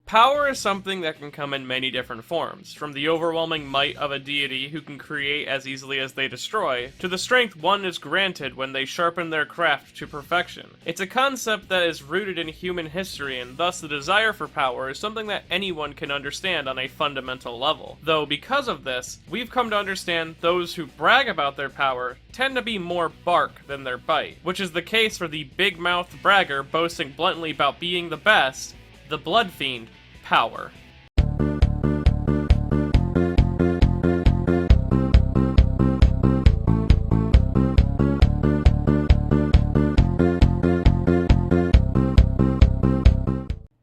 Power is something that can come in many different forms, from the overwhelming might of a deity who can create as easily as they destroy, to the strength one is granted when they sharpen their craft to perfection. It's a concept that is rooted in human history, and thus the desire for power is something that anyone can understand on a fundamental level. Though because of this, we've come to understand those who brag about their power tend to be more bark than their bite, which is the case for the big-mouthed bragger boasting bluntly about being the best, the Blood Fiend, Power.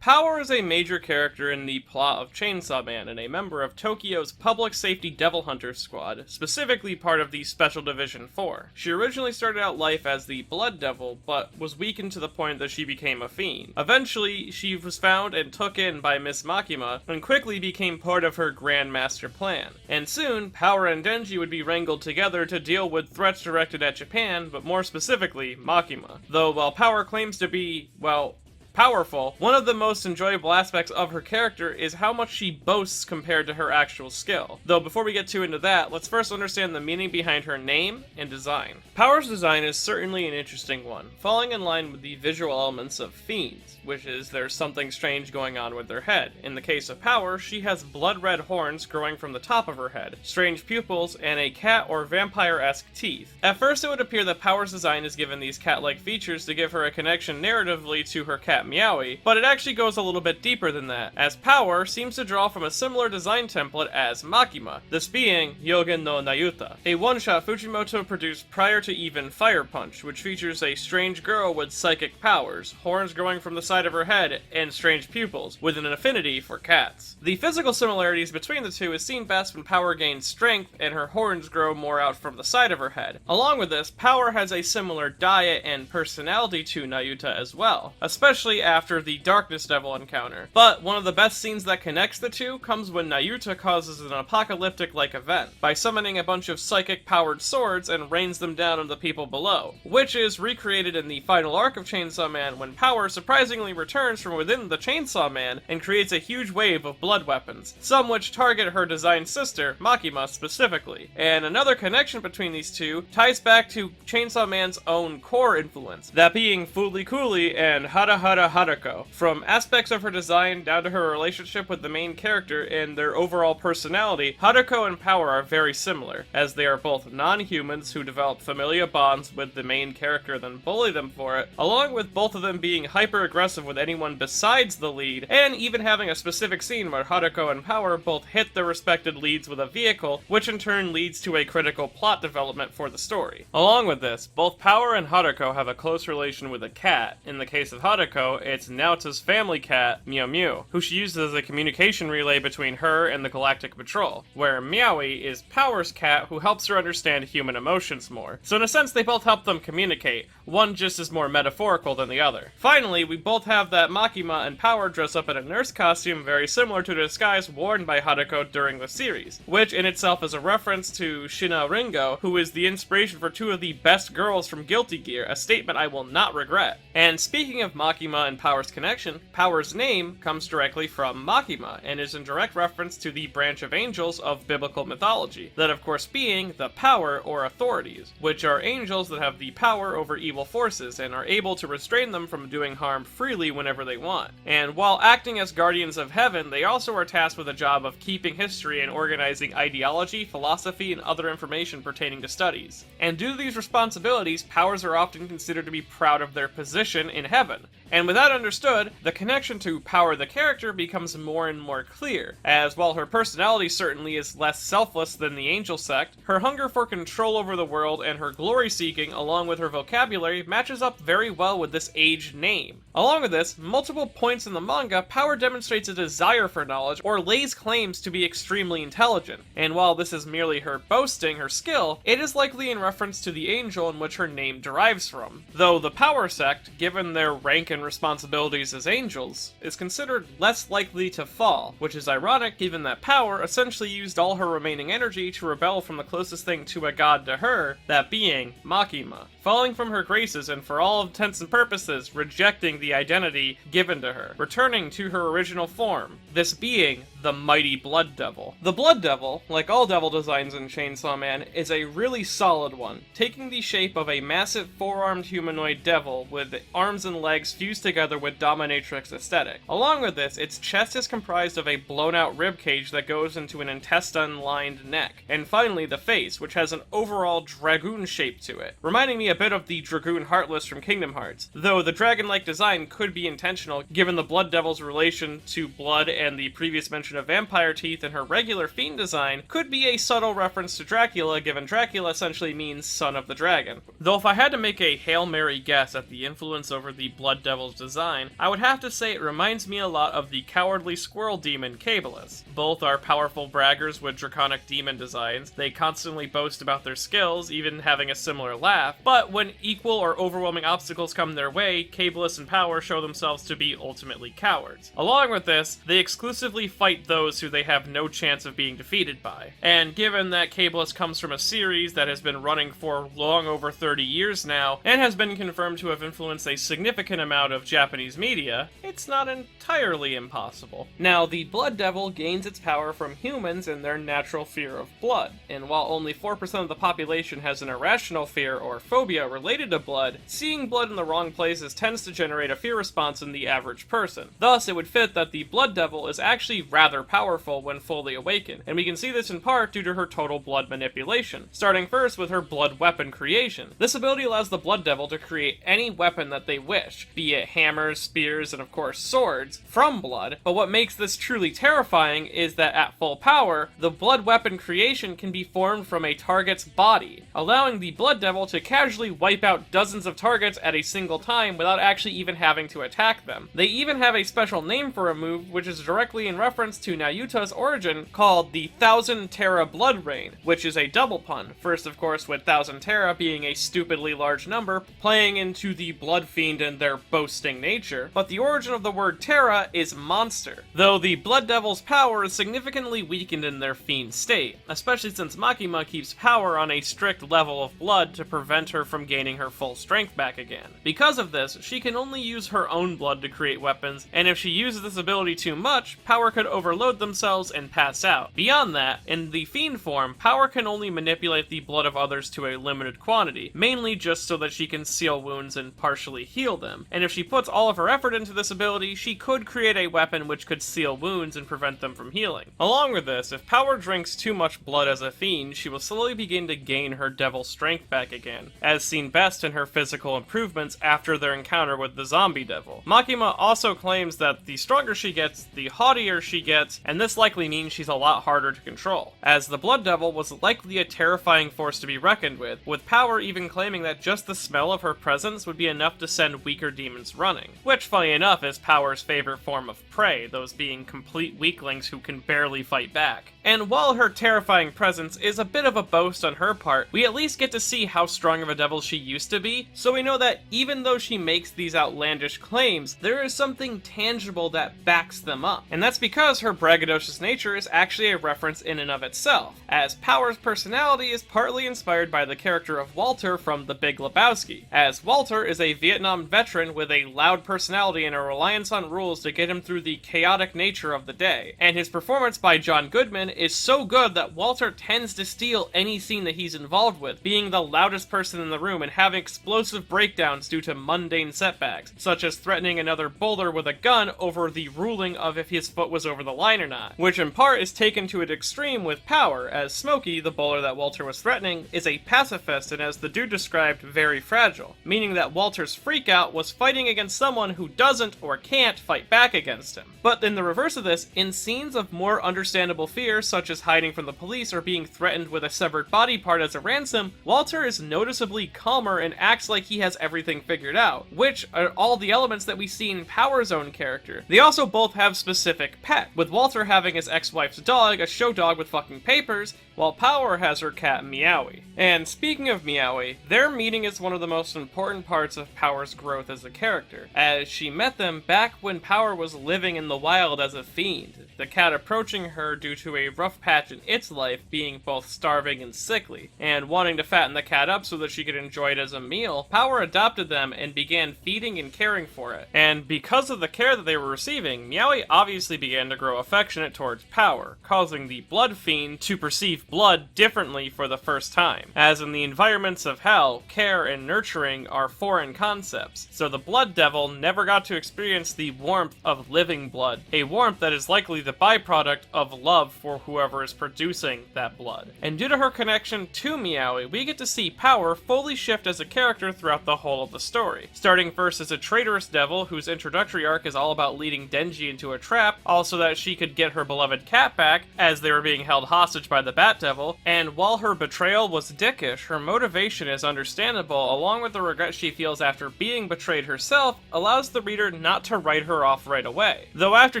Power is a major character in the plot of Chainsaw Man and a member of Tokyo's Public Safety Devil Hunters Squad, specifically part of the Special Division 4. She originally started out life as the Blood Devil, but was weakened to the point that she became a fiend. Eventually, she was found and took in by Miss Makima, and quickly became part of her Grand Master plan. And soon, Power and Denji would be wrangled together to deal with threats directed at Japan, but more specifically, Makima. Though while Power claims to be, well, powerful, one of the most enjoyable aspects of her character is how much she boasts compared to her actual skill. Though before we get too into that, let's first understand the meaning behind her name and design. Power's design is certainly an interesting one, falling in line with the visual elements of fiends, which is there's something strange going on with their head. In the case of Power, she has blood-red horns growing from the top of her head, strange pupils, and a cat or vampire-esque teeth. At first it would appear that Power's design is given these cat-like features to give her a connection narratively to her cat Meowy, but it actually goes a little bit deeper than that, as Power seems to draw from a similar design template as Makima, this being Yogen no Nayuta, a one-shot Fujimoto produced prior to even Fire Punch, which features a strange girl with psychic powers, horns growing from the side of her head, and strange pupils, with an affinity for cats. The physical similarities between the two is seen best when Power gains strength and her horns grow more out from the side of her head. Along with this, Power has a similar diet and personality to Nayuta as well, especially after the Darkness Devil encounter. But one of the best scenes that connects the two comes when Nayuta causes an apocalyptic-like event by summoning a bunch of psychic-powered swords and rains them down on the people below, which is recreated in the final arc of Chainsaw Man when Power surprisingly returns from within the Chainsaw Man and creates a huge wave of blood weapons, some which target her designed sister, Makima, specifically. And another connection between these two ties back to Chainsaw Man's own core influence, that being Fooly Cooly and Hara Hara Haruko. From aspects of her design down to her relationship with the main character and their overall personality, Haruko and Power are very similar, as they are both non-humans who develop familial bonds with the main character then bully them for it, along with both of them being hyper-aggressive with anyone besides the lead, and even having a specific scene where Haruko and Power both hit their respected leads with a vehicle, which in turn leads to a critical plot development for the story. Along with this, both Power and Haruko have a close relation with a cat. In the case of Haruko, it's Naota's family cat, Meowy, who she uses as a communication relay between her and the Galactic Patrol, where Meowy is Power's cat who helps her understand human emotions more. So in a sense, they both help them communicate, one just is more metaphorical than the other. Finally, we both have that Makima and Power dress up in a nurse costume very similar to the disguise worn by Haruko during the series, which in itself is a reference to Shina Ringo, who is the inspiration for two of the best girls from Guilty Gear, a statement I will not regret. And speaking of Makima and Power's connection, Power's name comes directly from Makima, and is in direct reference to the branch of angels of biblical mythology, that of course being the power or authorities, which are angels that have the power over evil forces and are able to restrain them from doing harm freely whenever they want. And while acting as guardians of heaven, they also are tasked with the job of keeping history and organizing ideology, philosophy, and other information pertaining to studies. And due to these responsibilities, powers are often considered to be proud of their position in heaven. And with that understood, the connection to Power the character becomes more and more clear, as while her personality certainly is less selfless than the angel sect, her hunger for control over the world and her glory-seeking along with her vocabulary matches up very well with this aged name. Along with this, multiple points in the manga, Power demonstrates a desire for knowledge or lays claims to be extremely intelligent, and while this is merely her boasting her skill, it is likely in reference to the angel in which her name derives from. Though the Power sect, given their rank and responsibilities as angels, is considered less likely to fall, which is ironic given that Power essentially used all her remaining energy to rebel from the closest thing to a god to her, that being Makima, falling from her graces and for all intents and purposes rejecting the identity given to her, returning to her original form, this being the mighty Blood Devil. The Blood Devil, like all devil designs in Chainsaw Man, is a really solid one, taking the shape of a massive four-armed humanoid devil with arms and legs fused together with dominatrix aesthetic. Along with this, its chest is comprised of a blown-out ribcage that goes into an intestine-lined neck, and finally the face, which has an overall dragoon shape to it, reminding me a bit of the Dragoon Heartless from Kingdom Hearts, though the dragon-like design could be intentional given the Blood Devil's relation to blood and the previous mention of vampire teeth in her regular fiend design could be a subtle reference to Dracula, given Dracula essentially means son of the dragon. Though if I had to make a Hail Mary guess at the influence over the Blood Devil's design, I would have to say it reminds me a lot of the cowardly squirrel demon Cabalus. Both are powerful braggers with draconic demon designs. They constantly boast about their skills, even having a similar laugh, but when equal or overwhelming obstacles come their way, Cabalus and Power show themselves to be ultimately cowards. Along with this, they exclusively fight those who they have no chance of being defeated by. And given that Cabalus comes from a series that has been running for long over 30 years now, and has been confirmed to have influenced a significant amount of Japanese media, it's not entirely impossible. Now, the Blood Devil gains its power from humans and their natural fear of blood, and while only 4% of the population has an irrational fear or phobia related to blood, seeing blood in the wrong places tends to generate a fear response in the average person. Thus, it would fit that the Blood Devil is actually rather powerful when fully awakened, and we can see this in part due to her total blood manipulation, starting first with her blood weapon creation. This ability allows the Blood Devil to create any weapon that they wish, be it hammers, spears, and of course swords, from blood, but what makes this truly terrifying is that at full power, the blood weapon creation can be formed from a target's body, allowing the Blood Devil to casually wipe out dozens of targets at a single time without actually even having to attack them. They even have a special name for a move, which is directly in reference to Nayuta's origin, called the 1000 Terra Blood Rain, which is a double pun. First, of course, with 1000 Terra being a stupidly large number, playing into the Blood Fiend and their boasting nature, but the origin of the word Terra is monster, though the Blood Devil's power is significantly weakened in their fiend state, especially since Makima keeps power on a strict level of blood to prevent her from gaining her full strength back again. Because of this, she can only use her own blood to create weapons, and if she uses this ability too much, power could overload themselves and pass out. Beyond that, in the fiend form, power can only manipulate the blood of others to a limited quantity, mainly just so that she can seal wounds and partially heal them, and if she puts all of her effort into this ability, she could create a weapon which could seal wounds and prevent them from healing. Along with this, if Power drinks too much blood as a fiend, she will slowly begin to gain her devil strength back again, as seen best in her physical improvements after their encounter with the zombie devil. Makima also claims that the stronger she gets, the haughtier she gets, and this likely means she's a lot harder to control, as the Blood Devil was likely a terrifying force to be reckoned with Power even claiming that just the smell of her presence would be enough to send weaker demons running, which, funny enough, is Power's favorite form of prey, those being complete weaklings who can barely fight back. And while her terrifying presence is a bit of a boast on her part, we at least get to see how strong of a devil she used to be, so we know that even though she makes these outlandish claims, there is something tangible that backs them up. And that's because her braggadocious nature is actually a reference in and of itself, as Power's personality is partly inspired by the character of Walter from The Big Lebowski, as Walter is a Vietnam veteran with a loud personality and a reliance on rules to get him through the chaotic nature of the day, and his performance by John Goodman is so good that Walter tends to steal any scene that he's involved with, being the loudest person in the room and having explosive breakdowns due to mundane setbacks, such as threatening another bowler with a gun over the ruling of if his foot was over the line or not, which in part is taken to an extreme with Power, as Smokey, the bowler that Walter was threatening, is a pacifist and, as the dude described, very fragile, meaning that Walter's freakout was fighting against someone who doesn't or can't fight back against him. But in the reverse of this, in scenes of more understandable fear, such as hiding from the police or being threatened with a severed body part as a ransom, Walter is noticeably calmer and acts like he has everything figured out, which are all the elements that we see in Power's own character. They also both have specific pet, with Walter having his ex-wife's dog, a show dog with fucking papers, while Power has her cat Meowy. And speaking of Meowy, their meeting is one of the most important parts of Power's growth as a character, as she met them back when Power was living in the wild as a fiend. the cat approaching her due to a rough patch in its life, being both starving and sickly, and wanting to fatten the cat up so that she could enjoy it as a meal, Power adopted them and began feeding and caring for it. And because of the care that they were receiving, Meowy obviously began to grow affectionate towards Power, causing the Blood Fiend to perceive blood differently for the first time, as in the environments of hell, care and nurturing are foreign concepts, so the Blood Devil never got to experience the warmth of living blood, a warmth that is likely the byproduct of love for whoever is producing that blood. And due to her connection to Meowy, we get to see Power fully shift as a character throughout the whole of the story, starting first as a traitorous devil whose introductory arc is all about leading Denji into a trap, also that she could get her beloved cat back, as they were being held hostage by the Bat Devil, and while her betrayal was dickish, her motivation is understandable, along with the regret she feels after being betrayed herself, allows the reader not to write her off right away. Though after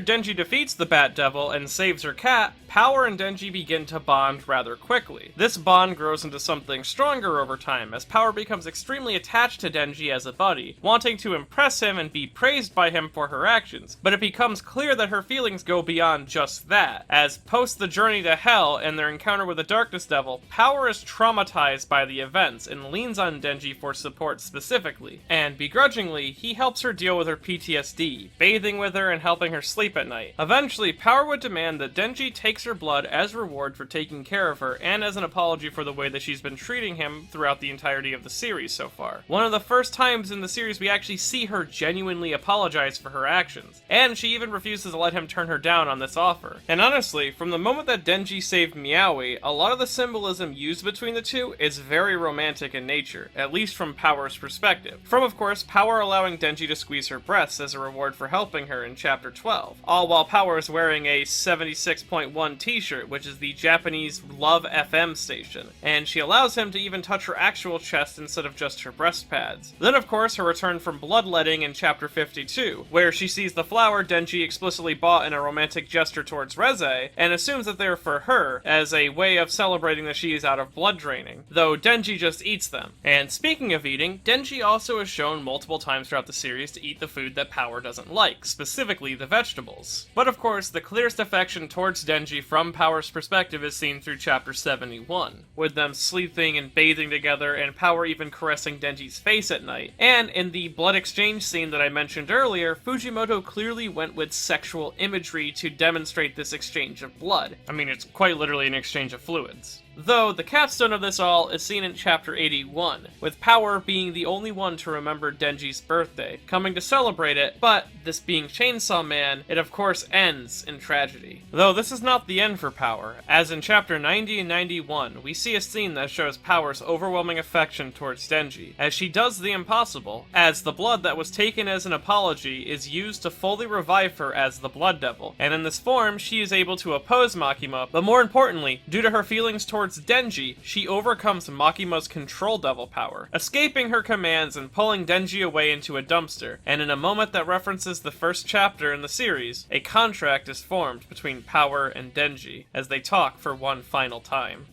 Denji defeats the Bat Devil and saves her cat, Power and Denji begin to bond rather quickly. This bond grows into something stronger over time, as Power becomes extremely attached to Denji as a buddy, wanting to impress him and be praised by him for her actions, but it becomes clear that her feelings go beyond just that, as post the journey to hell and their encounter with the Darkness Devil, Power is traumatized by the events and leans on Denji for support specifically, and begrudgingly, he helps her deal with her PTSD, bathing with her and helping her sleep at night. Eventually, Power would demand that Denji takes her blood as reward for taking care of her, and as an apology for the way that she's been treating him throughout the entirety of the series so far. One of the first times in the series we actually see her genuinely apologize for her actions, and she even refuses to let him turn her down on this offer. And honestly, from the moment that Denji saved Meowy, a lot of the symbolism used between the two is very romantic in nature, at least from Power's perspective. From, of course, Power allowing Denji to squeeze her breasts as a reward for helping her in Chapter 12, all while Power is wearing a 76.1 t-shirt, which is the Japanese Love FM station, and she allows him to even touch her actual chest instead of just her breast pads. Then, of course, her return from bloodletting in Chapter 52, where she sees the flower Denji explicitly bought in a romantic gesture towards Reze, and assumes that they're for her, as a way of celebrating that she is out of blood draining, though Denji just eats them. And speaking of eating, Denji also is shown multiple times throughout the series to eat the food that Power doesn't like, specifically the vegetables. But of course, the clearest affection towards Denji from Power's perspective is seen through Chapter 71, with them sleeping and bathing together, and Power even caressing Denji's face at night. And in the blood exchange scene that I mentioned earlier, Fujimoto clearly went with sexual imagery to demonstrate this exchange of blood. I mean, it's quite literally an exchange of fluids. Though, the capstone of this all is seen in Chapter 81, with Power being the only one to remember Denji's birthday, coming to celebrate it, but, this being Chainsaw Man, it of course ends in tragedy. Though this is not the end for Power, as in Chapter 90 and 91, we see a scene that shows Power's overwhelming affection towards Denji, as she does the impossible, as the blood that was taken as an apology is used to fully revive her as the Blood Devil, and in this form, she is able to oppose Makima, but more importantly, due to her feelings towards Denji, she overcomes Makima's control devil power, escaping her commands and pulling Denji away into a dumpster, and in a moment that references the first chapter in the series, a contract is formed between Power and Denji, as they talk for one final time.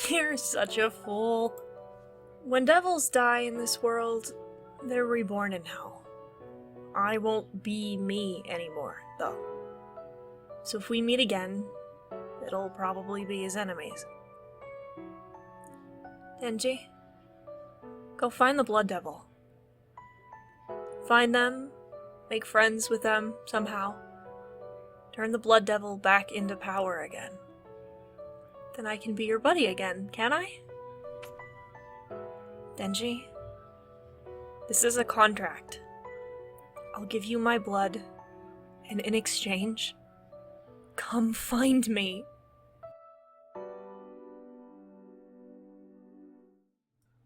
You're such a fool. When devils die in this world, they're reborn in hell. I won't be me anymore, though. So if we meet again, it'll probably be as enemies. Denji, go find the Blood Devil. Find them, make friends with them somehow. Turn the Blood Devil back into Power again. Then I can be your buddy again, can I? Denji, this is a contract. I'll give you my blood, and in exchange, come find me.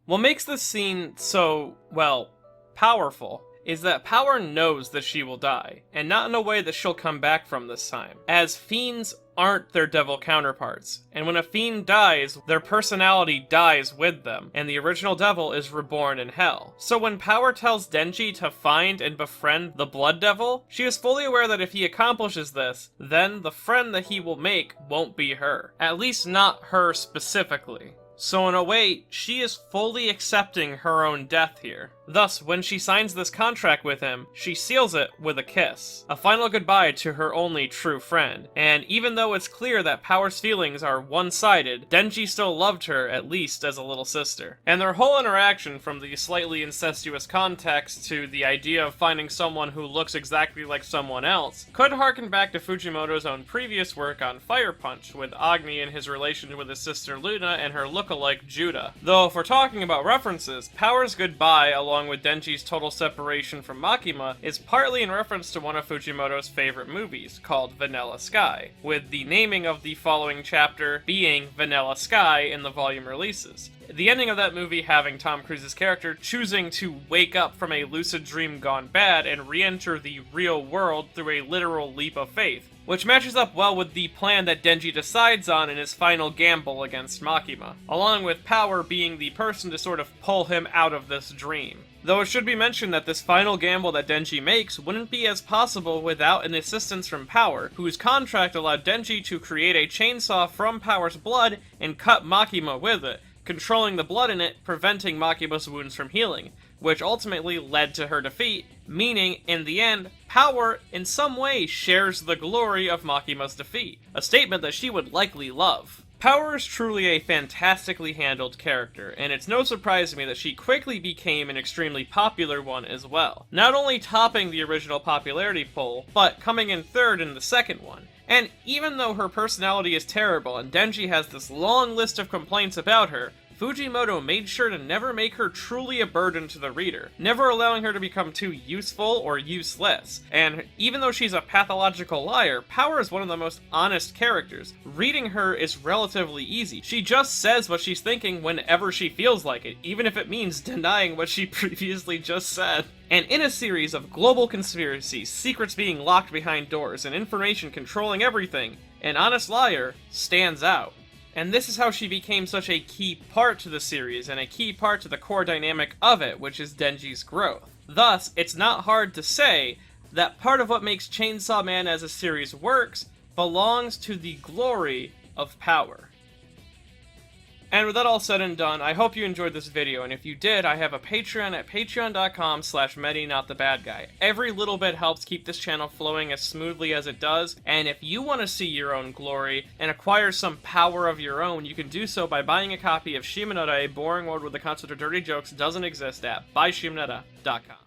What makes this scene so, well, powerful is that Power knows that she will die, and not in a way that she'll come back from this time, as fiends aren't their devil counterparts, and when a fiend dies, their personality dies with them, and the original devil is reborn in hell. So when Power tells Denji to find and befriend the Blood Devil, she is fully aware that if he accomplishes this, then the friend that he will make won't be her. At least not her specifically. So in a way, she is fully accepting her own death here. Thus, when she signs this contract with him, she seals it with a kiss. A final goodbye to her only true friend. And even though it's clear that Power's feelings are one-sided, Denji still loved her, at least as a little sister. And their whole interaction, from the slightly incestuous context to the idea of finding someone who looks exactly like someone else, could harken back to Fujimoto's own previous work on Fire Punch, with Agni and his relation with his sister Luna and her lookalike Judah. Though if we're talking about references, Power's goodbye, along with Denji's total separation from Makima, is partly in reference to one of Fujimoto's favorite movies, called Vanilla Sky, with the naming of the following chapter being Vanilla Sky in the volume releases. The ending of that movie having Tom Cruise's character choosing to wake up from a lucid dream gone bad and re-enter the real world through a literal leap of faith, which matches up well with the plan that Denji decides on in his final gamble against Makima, along with Power being the person to sort of pull him out of this dream. Though it should be mentioned that this final gamble that Denji makes wouldn't be as possible without an assistance from Power, whose contract allowed Denji to create a chainsaw from Power's blood and cut Makima with it, controlling the blood in it, preventing Makima's wounds from healing, which ultimately led to her defeat, meaning, in the end, Power, in some way, shares the glory of Makima's defeat, a statement that she would likely love. Power is truly a fantastically handled character, and it's no surprise to me that she quickly became an extremely popular one as well. Not only topping the original popularity poll, but coming in third in the second one. And even though her personality is terrible and Denji has this long list of complaints about her, Fujimoto made sure to never make her truly a burden to the reader, never allowing her to become too useful or useless. And even though she's a pathological liar, Power is one of the most honest characters. Reading her is relatively easy. She just says what she's thinking whenever she feels like it, even if it means denying what she previously just said. And in a series of global conspiracies, secrets being locked behind doors, and information controlling everything, an honest liar stands out. And this is how she became such a key part to the series, and a key part to the core dynamic of it, which is Denji's growth. Thus, it's not hard to say that part of what makes Chainsaw Man as a series works belongs to the glory of Power. And with that all said and done, I hope you enjoyed this video, and if you did, I have a Patreon at patreon.com/MediNotTheBadGuy. Every little bit helps keep this channel flowing as smoothly as it does, and if you want to see your own glory and acquire some power of your own, you can do so by buying a copy of Shimoneta, A Boring World with the Concept of Dirty Jokes Doesn't Exist at buyshimoneta.com.